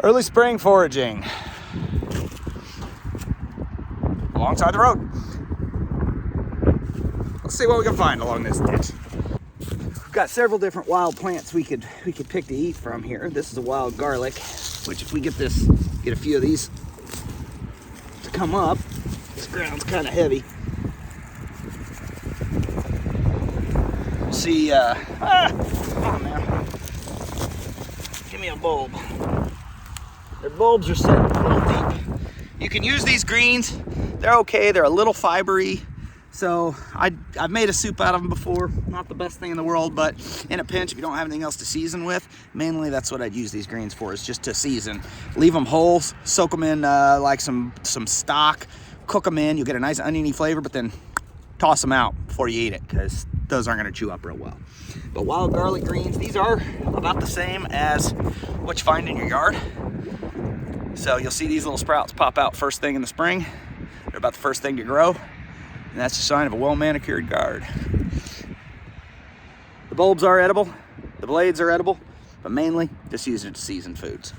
Early spring foraging alongside the road. Let's see what we can find along this ditch. We've got several different wild plants we could pick to eat from here. This is a wild garlic, which if we get a few of these to come up, this ground's kind of heavy. We'll see. Come on, man. Give me a bulb. Their bulbs are set a little deep. You can use these greens. They're okay. They're a little fibery. So I've made a soup out of them before. Not the best thing in the world, but in a pinch, if you don't have anything else to season with, mainly that's what I'd use these greens for, is just to season. Leave them whole, soak them in like some stock, cook them in. You'll get a nice oniony flavor, but then toss them out before you eat it, because those aren't gonna chew up real well. But wild garlic greens, these are about the same as what you find in your yard. So you'll see these little sprouts pop out first thing in the spring. They're about the first thing to grow. And that's a sign of a well-manicured garden. The bulbs are edible, the blades are edible, but mainly just use it to season foods.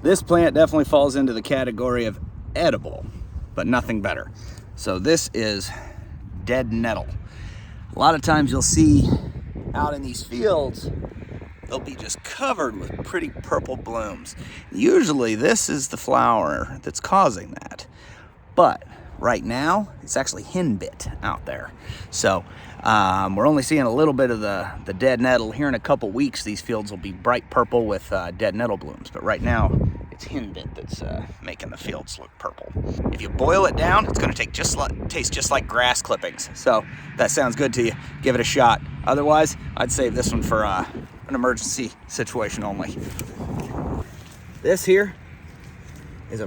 This plant definitely falls into the category of edible, but nothing better. So this is dead nettle. A lot of times you'll see out in these fields, they'll be just covered with pretty purple blooms. Usually this is the flower that's causing that. But right now, it's actually henbit out there. So we're only seeing a little bit of the dead nettle. Here in a couple weeks, these fields will be bright purple with dead nettle blooms. But right now, it's henbit that's making the fields look purple. If you boil it down, it's gonna taste just like grass clippings. So if that sounds good to you, give it a shot. Otherwise, I'd save this one for an emergency situation only. This here is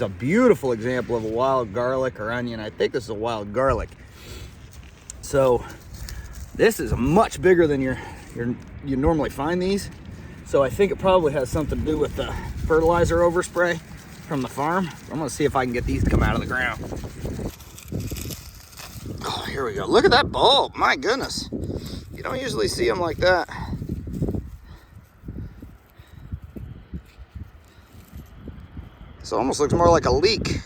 a beautiful example of a wild garlic or onion. I think this is a wild garlic. So this is much bigger than you normally find these. So I think it probably has something to do with the fertilizer overspray from the farm. I'm gonna see if I can get these to come out of the ground. Oh, here we go. Look at that bulb, my goodness. You don't usually see them like that. So it almost looks more like a leek.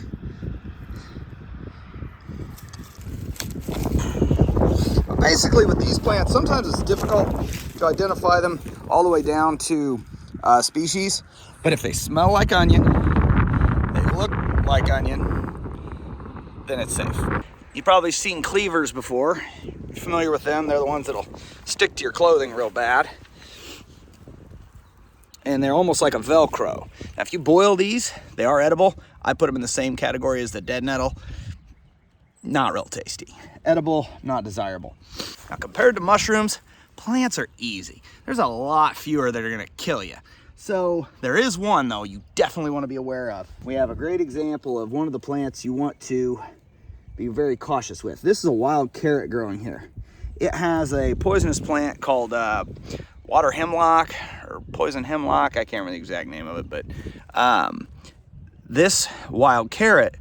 But basically with these plants, sometimes it's difficult to identify them all the way down to species. But if they smell like onion, they look like onion, then it's safe. You've probably seen cleavers before. You're familiar with them. They're the ones that'll stick to your clothing real bad. And they're almost like a Velcro. Now, if you boil these, they are edible. I put them in the same category as the dead nettle. Not real tasty. Edible, not desirable. Now, compared to mushrooms, plants are easy. There's a lot fewer that are gonna kill you. So there is one, though, you definitely wanna be aware of. We have a great example of one of the plants you want to be very cautious with. This is a wild carrot growing here. It has a poisonous plant called water hemlock or poison hemlock. I can't remember the exact name of it, but this wild carrot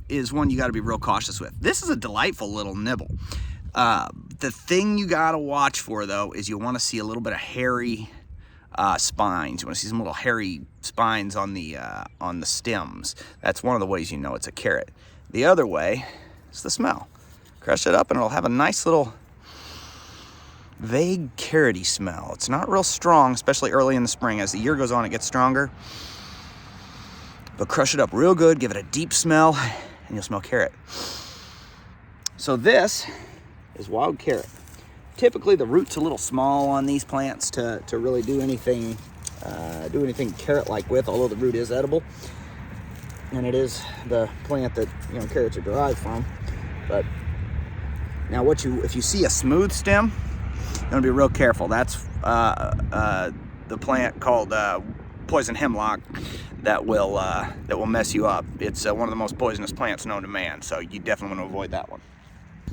is one you got to be real cautious with. This is a delightful little nibble. The thing you got to watch for, though, is you want to see a little bit of hairy spines. You want to see some little hairy spines on the stems. That's one of the ways you know it's a carrot. The other way is the smell. Crush it up and it'll have a nice little vague carroty smell. It's not real strong, especially early in the spring. As the year goes on, it gets stronger. But crush it up real good, give it a deep smell, and you'll smell carrot. So this is wild carrot. Typically the root's a little small on these plants to really do anything carrot-like with, although the root is edible. And it is the plant that carrots are derived from. But now if you see a smooth stem, you want to be real careful. That's the plant called poison hemlock that will mess you up. It's one of the most poisonous plants known to man, so you definitely want to avoid that one.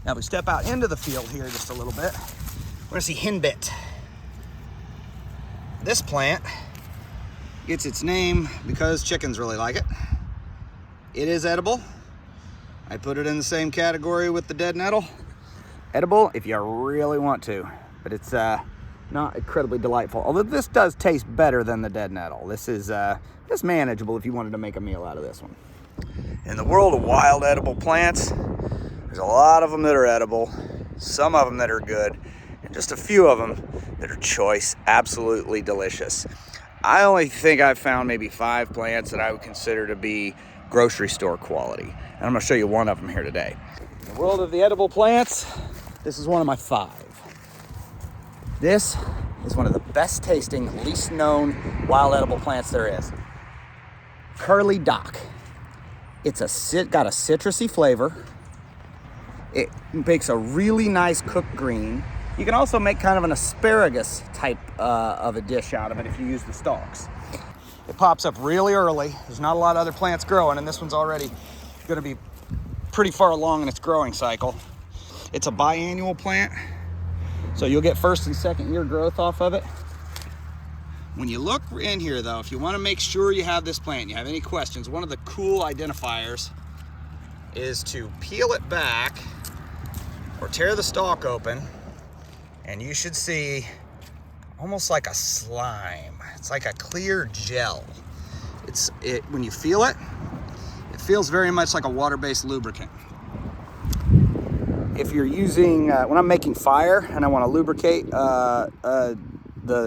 Now if we step out into the field here just a little bit, we're going to see henbit. This plant gets its name because chickens really like it. It is edible. I put it in the same category with the dead nettle. Edible if you really want to, but it's not incredibly delightful. Although this does taste better than the dead nettle. This is just manageable if you wanted to make a meal out of this one. In the world of wild edible plants, there's a lot of them that are edible, some of them that are good, and just a few of them that are choice, absolutely delicious. I only think I've found maybe 5 plants that I would consider to be grocery store quality. And I'm gonna show you one of them here today. In the world of the edible plants, this is one of my 5. This is one of the best tasting, least known wild edible plants there is. Curly dock. It's got a citrusy flavor. It makes a really nice cooked green. You can also make kind of an asparagus type of a dish out of it if you use the stalks. It pops up really early. There's not a lot of other plants growing, and this one's already gonna be pretty far along in its growing cycle. It's a biannual plant, so you'll get first and second year growth off of it. When you look in here though, if you wanna make sure you have this plant, you have any questions, one of the cool identifiers is to peel it back or tear the stalk open, and you should see almost like a slime. It's like a clear gel. When you feel it, it feels very much like a water-based lubricant. If you're using, when I'm making fire and I want to lubricate the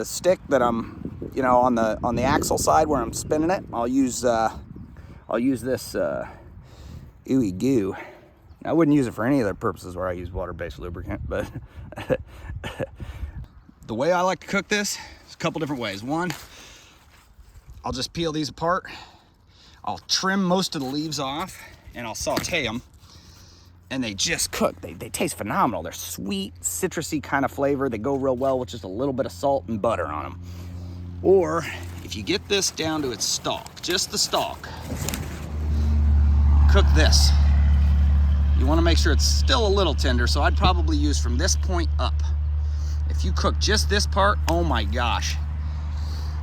stick that I'm, on the axle side where I'm spinning it, I'll use this ooey goo. I wouldn't use it for any other purposes where I use water-based lubricant, but the way I like to cook this is a couple different ways. One, I'll just peel these apart. I'll trim most of the leaves off and I'll saute them, and they just cook. They taste phenomenal. They're sweet, citrusy kind of flavor. They go real well with just a little bit of salt and butter on them. Or if you get this down to its stalk, just the stalk, cook this. You want to make sure it's still a little tender, so I'd probably use from this point up. If you cook just this part, oh my gosh,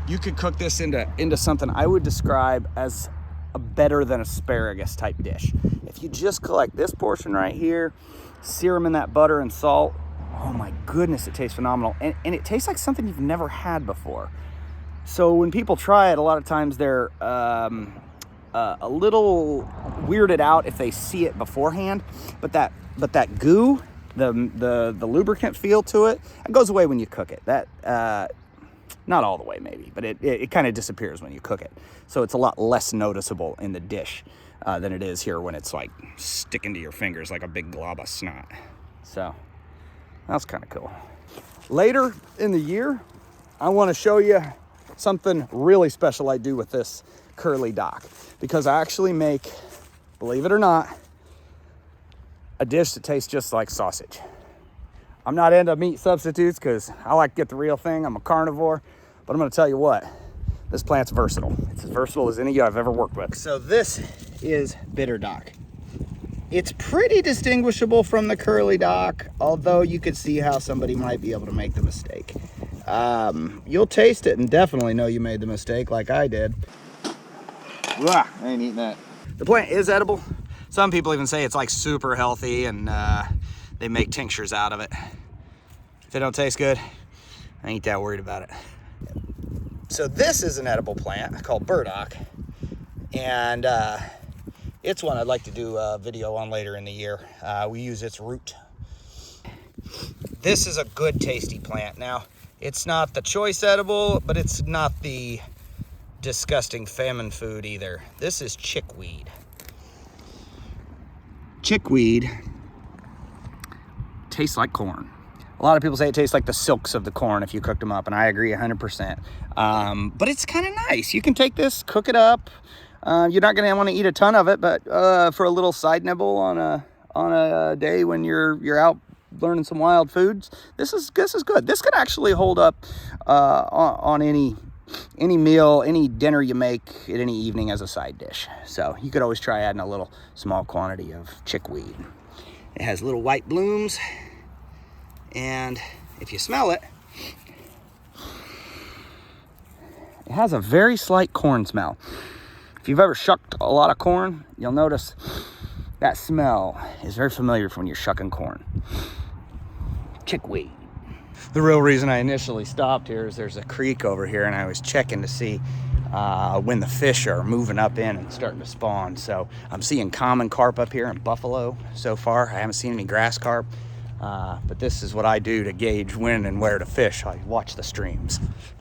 you could cook this into something I would describe as a better than asparagus type dish. If you just collect this portion right here, sear them in that butter and salt, oh my goodness, it tastes phenomenal. And it tastes like something you've never had before. So when people try it, a lot of times they're a little weirded out if they see it beforehand, but that goo, the lubricant feel to it goes away when you cook it. Not all the way maybe, but it kind of disappears when you cook it. So it's a lot less noticeable in the dish than it is here when it's like sticking to your fingers like a big glob of snot. So that's kind of cool. Later in the year, I want to show you something really special I do with this curly dock, because I actually make, believe it or not, a dish that tastes just like sausage. I'm not into meat substitutes because I like to get the real thing. I'm a carnivore, but I'm going to tell you what, this plant's versatile. It's as versatile as any I've ever worked with. So this is Bitterdock. It's pretty distinguishable from the curly dock, although you could see how somebody might be able to make the mistake. You'll taste it and definitely know you made the mistake like I did. I ain't eating that. The plant is edible. Some people even say it's like super healthy, and they make tinctures out of it. If it don't taste good, I ain't that worried about it. So this is an edible plant called burdock, and it's one I'd like to do a video on later in the year. We use its root. This is a good tasty plant. Now, it's not the choice edible, but it's not the disgusting famine food either. This is chickweed. Chickweed tastes like corn. A lot of people say it tastes like the silks of the corn if you cooked them up, and I agree 100%. But it's kind of nice. You can take this, cook it up. You're not going to want to eat a ton of it, but for a little side nibble on a day when you're out learning some wild foods, this is good. This could actually hold up on any meal, any dinner you make at any evening as a side dish. So you could always try adding a little small quantity of chickweed. It has little white blooms, and if you smell it, it has a very slight corn smell. If you've ever shucked a lot of corn, you'll notice that smell is very familiar from when you're shucking corn. Chickweed. The real reason I initially stopped here is there's a creek over here, and I was checking to see when the fish are moving up in and starting to spawn. So I'm seeing common carp up here in Buffalo so far. I haven't seen any grass carp, but this is what I do to gauge when and where to fish. I watch the streams.